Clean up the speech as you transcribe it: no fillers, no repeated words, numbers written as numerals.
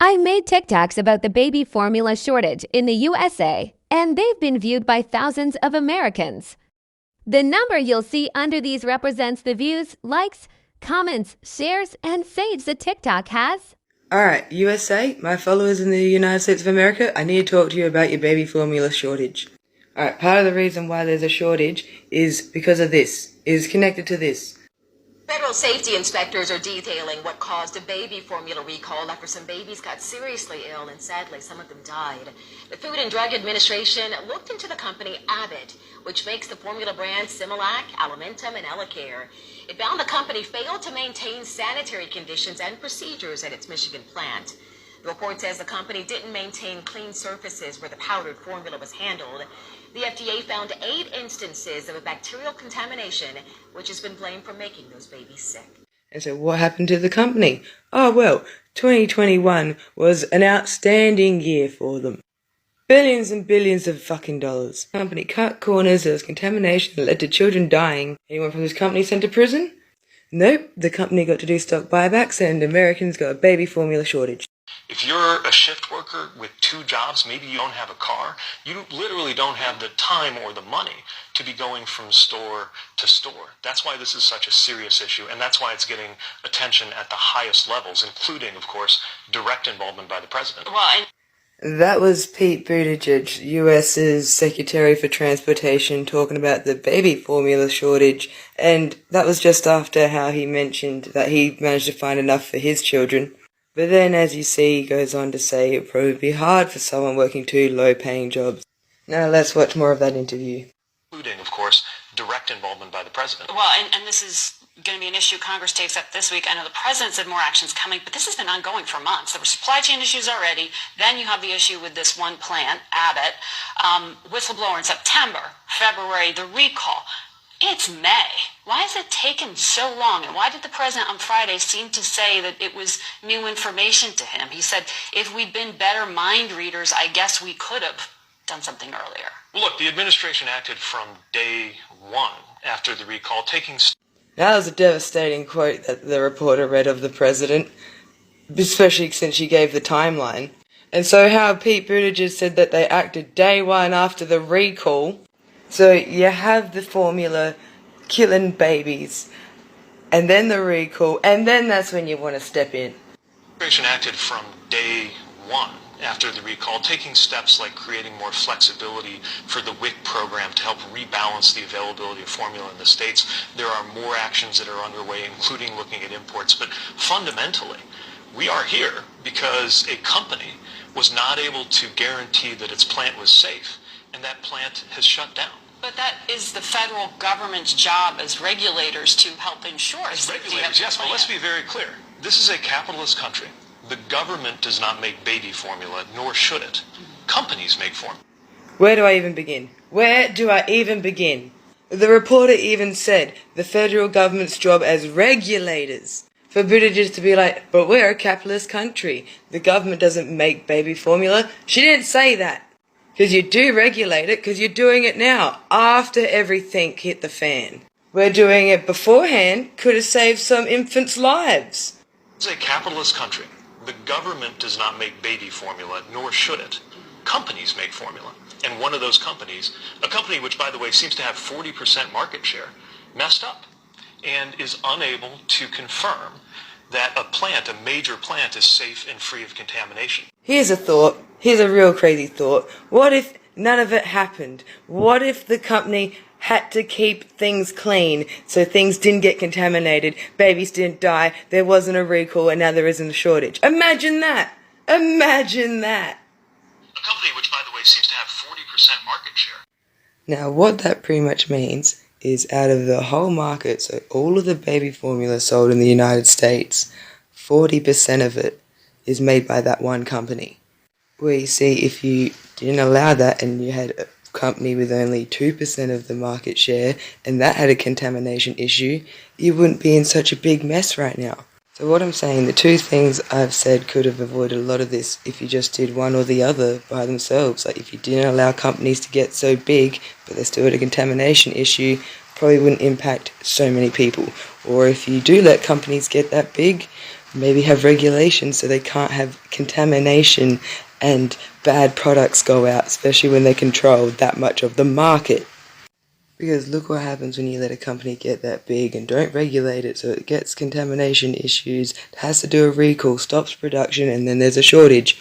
I made TikToks about the baby formula shortage in the USA, and they've been viewed by thousands of Americans. The number you'll see under these represents the views, likes, comments, shares, and saves the TikTok has. Alright, USA, my followers in the United States of America, I need to talk to you about your baby formula shortage. Alright, part of the reason why there's a shortage is because of this, is connected to this. Federal safety inspectors are detailing what caused a baby formula recall after some babies got seriously ill and sadly some of them died. The Food and Drug Administration looked into the company Abbott, which makes the formula brands Similac, Alimentum, and Elecare. It found the company failed to maintain sanitary conditions and procedures at its Michigan plant. The report says the company didn't maintain clean surfaces where the powdered formula was handled. The FDA found 8 instances of a bacterial contamination, which has been blamed for making those babies sick. And so what happened to the company? Oh well, 2021 was an outstanding year for them. Billions and billions of fucking dollars. The company cut corners, there was contamination that led to children dying. Anyone from this company sent to prison? Nope, the company got to do stock buybacks and Americans got a baby formula shortage. If you're a shift worker with 2 jobs, maybe you don't have a car, you literally don't have the time or the money to be going from store to store. That's why this is such a serious issue, and that's why it's getting attention at the highest levels, including, of course, direct involvement by the president. That was Pete Buttigieg, US's Secretary for Transportation, talking about the baby formula shortage, and that was just after how he mentioned that he managed to find enough for his children. But then, as you see, he goes on to say it would probably be hard for someone working 2 low-paying jobs. Now let's watch more of that interview. Including, of course, direct involvement by the president. Well, and this is going to be an issue Congress takes up this week. I know the president said more action's coming, but this has been ongoing for months. There were supply chain issues already. Then you have the issue with this one plant, Abbott, whistleblower in September, February, the recall. It's May. Why has it taken so long? And why did the president on Friday seem to say that it was new information to him? He said, if we'd been better mind readers, I guess we could have done something earlier. Well, look, the administration acted from day one after the recall, taking... That was a devastating quote that the reporter read of the president, especially since she gave the timeline. And so how Pete Buttigieg said that they acted day 1 after the recall. So you have the formula killing babies, and then the recall, and then that's when you want to step in. The administration acted from day 1 after the recall, taking steps like creating more flexibility for the WIC program to help rebalance the availability of formula in the states. There are more actions that are underway, including looking at imports. But fundamentally, we are here because a company was not able to guarantee that its plant was safe, and that plant has shut down. But that is the federal government's job as regulators to help ensure safety. Regulators, yes, but let's be very clear. This is a capitalist country. The government does not make baby formula, nor should it. Companies make formula. Where do I even begin? Where do I even begin? The reporter even said the federal government's job as regulators. For Buttigieg to be like, but we're a capitalist country. The government doesn't make baby formula. She didn't say that. Because you do regulate it, because you're doing it now, after everything hit the fan. We're doing it beforehand, could have saved some infants' lives. This is a capitalist country. The government does not make baby formula, nor should it. Companies make formula. And one of those companies, a company which, by the way, seems to have 40% market share, messed up and is unable to confirm that a plant, a major plant, is safe and free of contamination. Here's a thought. Here's a real crazy thought. What if none of it happened? What if the company had to keep things clean so things didn't get contaminated, babies didn't die, there wasn't a recall, and now there isn't a shortage? Imagine that! Imagine that! A company which, by the way, seems to have 40% market share. Now, what that pretty much means is out of the whole market, so all of the baby formula sold in the United States, 40% of it is made by that one company. Where you see, if you didn't allow that and you had a company with only 2% of the market share and that had a contamination issue, you wouldn't be in such a big mess right now. So what I'm saying, the 2 things I've said could have avoided a lot of this if you just did one or the other by themselves. Like if you didn't allow companies to get so big, but they still had a contamination issue, probably wouldn't impact so many people. Or if you do let companies get that big, Maybe have regulations so they can't have contamination and bad products go out, especially when they control that much of the market. Because look what happens when you let a company get that big and don't regulate it, so it gets contamination issues, has to do a recall, stops production, and then there's a shortage.